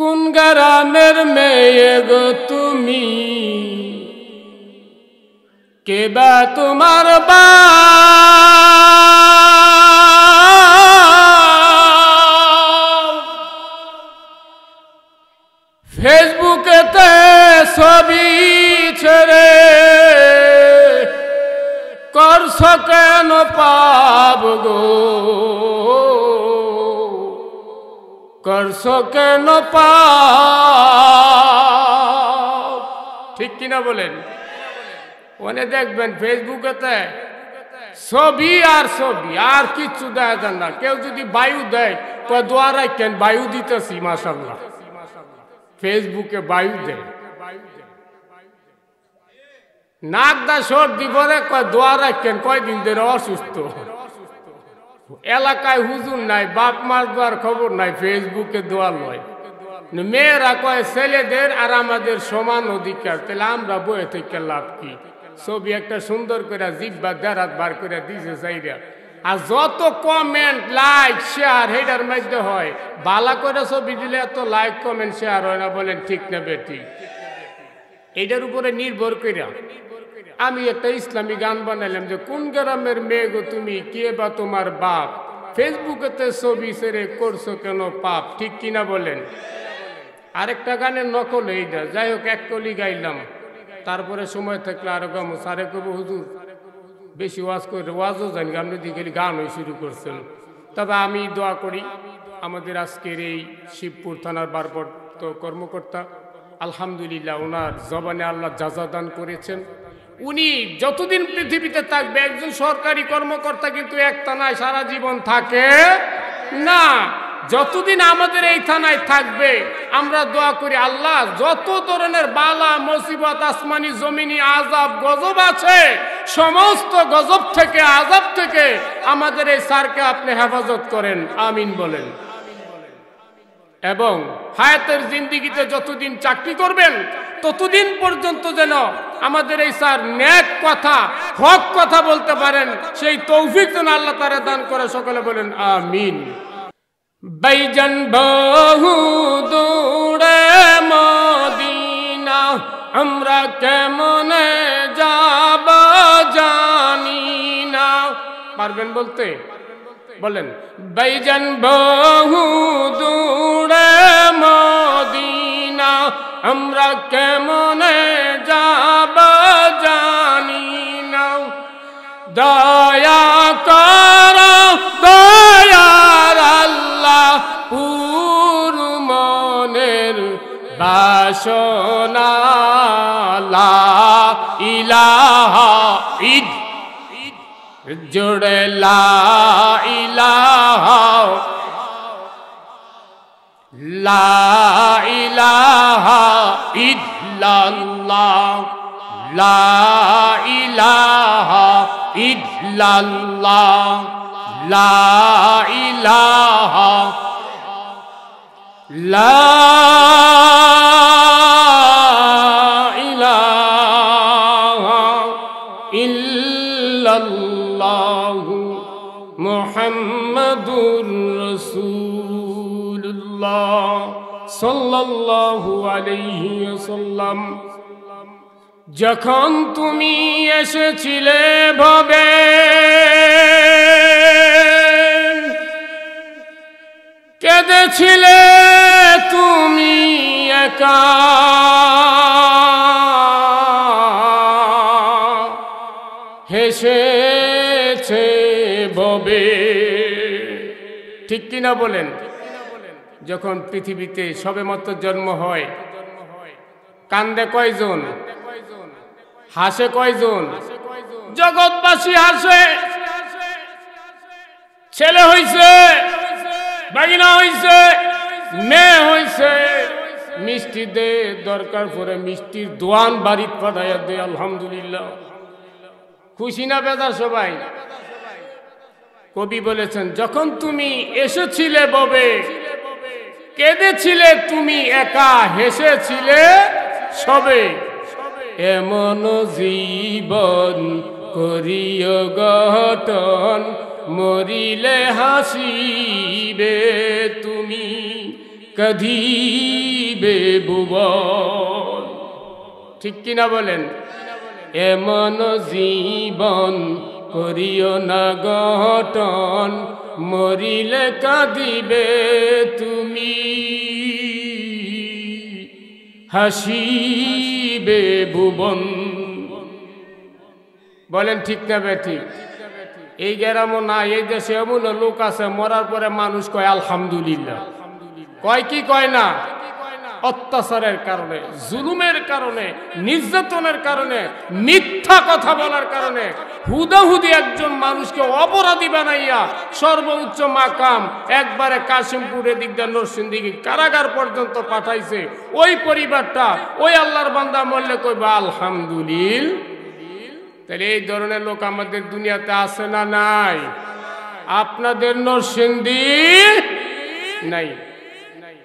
কোন গ্রামের মেয়ে গো তুমি, কে বা তোমার বাপ? ফেসবুকেতে ছবি ছেড়ে করছ কেন পাপ গো, করছ কেন পাপ? ঠিক কিনা বলেন? ওনে দেখবেন ফেসবুকেতে ছবি আর ছবি, আর কিচ্ছু দেয় যান না। কেউ যদি বায়ু দেয় তো দোয়া রাখেন, বায়ু দিতেছি মাশাআল্লাহ। ফেসবুকে বায়ু দেয়, নাক দা সর্দি পরে কয় দোয়া রাখেন, কয়দিন ধরে অসুস্থ। এলাকায় হুজুর নাই, বাপ মার দোয়ার খবর নাই, ফেসবুকে দোয়া লয়। মেয়েরা কয় ছেলেদের আর আমাদের সমান অধিকার, তাহলে আমরা বয়ে থেকে লাভ কি? ছবি একটা সুন্দর করে জিব্বা দেরাত বার করে দিছে চাইরা, আর যত কমেন্ট লাইক শেয়ার হেডার মধ্যে হয়। বালা করে ছবি দিলে এত লাইক কমেন্ট শেয়ার হয় না, বলেন ঠিক না বেটি? এইটার উপরে নির্ভর করে আমি একটা ইসলামী গান বানাইলাম যে কোন গ্রামের মেয়ে গো তুমি, কে বা তোমার বাপ? ফেসবুকেতে ছবি ছেড়ে করছো কেন পাপ? ঠিক কিনা বলেন? আরেকটা গানের নকল এইটা। যাই হোক, এক কলি গাইলাম, তারপরে সময় থাকলে আরো গামো। সারে কব হুজুর বেশি ওয়াজ করে, ওয়াজও জানি আপনি দিকে গানই শুরু করছেন। তবে আমি দোয়া করি আমাদের আজকের এই শিবপুর থানার ভারপ্রাপ্ত কর্মকর্তা, আলহামদুলিল্লাহ ওনার জবানে আল্লাহ জাযা দান করেছেন। উনি যতদিন পৃথিবীতে থাকবে, একজন সরকারি কর্মকর্তা কিন্তু এক থানায় সারা জীবন থাকে না। যতদিন আমাদের এই থানায় থাকবে, আমরা দোয়া করি আল্লাহ যত ধরনের বালা মুসিবত, আসমানি জমিনি আযাব গজব আছে, সমস্ত গজব থেকে, আযাব থেকে আমাদের এই স্যারকে আপনি হেফাজত করেন, আমিন বলেন। এবং হায়াতের জিন্দেগিতে যতদিন চাকরি করবেন ততদিন পর্যন্ত যেন আমাদের এই স্যার নেক কথা, হক কথা বলতে পারেন, সেই তৌফিক যেন আল্লাহ তাআলা দান করে। সকলে বলেন আমিন। বাইজান বহু দূরে মদিনা, আমরা কেমনে যাব জানি না। পারবেন বলতে? বলেন। বাইজান বহু দূরে মদিনা, আমরা কেমনে যাব জানি না। দয়া কর দয়ার আল্লাহ, পুর মনের বাসনা, লা ইলাহা ইদ জোড়ে লা ইলাহা, লা ইলাহা ইল্লাল্লাহ, লা ইলাহা ইল্লাল্লাহ, লা ইলাহা, লা ইলাহা ইল্লাল্লাহ মুহাম্মাদুর রাসূলুল্লাহ সাল্লাল্লাহু আলাইহি ওয়াসাল্লাম। যখন তুমি এসেছিলে ভবে, কেঁদেছিলে তুমি একা, হেসেছে ভবে। ঠিক কিনা বলেন? যখন পৃথিবীতে সবেমাত্র জন্ম হয়, কান্দে কয়জন? হাসে কয়জন? জগৎবাসী হাসে। ছেলে হইছে, বাগিনা হইছে, মেয়ে হইছে, মিষ্টি দে, দরকার পড়ে মিষ্টির দোয়ান বাড়িত পাঠাইয়া দে। আলহামদুলিল্লাহ। খুশি না বেজার সবাই? কবি বলেছেন, যখন তুমি এসেছিলে ববে, কেঁদেছিলে তুমি একা, হেসেছিলে সবে। এমন জীবন করিও গঠন, মরিলে হাসিবে তুমি। কাঁদিবে ভুবন। ঠিক কিনা বলেন? এমন জীবন করিও না গঠন, মরিলে কাঁদিবে তুমি, হাসিবে ভুবন। বলেন ঠিক না বেঠিক? এই গ্রামও না, এই দেশে এমন লোক আছে মরার পরে মানুষ কয় আলহামদুলিল্লাহ। কয় কি কয় না? অত্যাচারের কারণে, জুলুমের কারণে, নির্যাতনের কারণে, মিথ্যা কথা বলার কারণে হুদাহুদি একজন মানুষকে অপরাধী বানাইয়া সর্বোচ্চ মাকাম একবারে কাশিমপুরে দিকদার নরসিংদী কারাগার পর্যন্ত পাঠাইছে। ওই পরিবারটা ওই আল্লাহর বান্দা মরলে কইবা আলহামদুলিল্লাহ। তাহলে এই ধরনের লোক আমাদের দুনিয়াতে আছে না নাই? আপনাদের নরসিংদী নাই।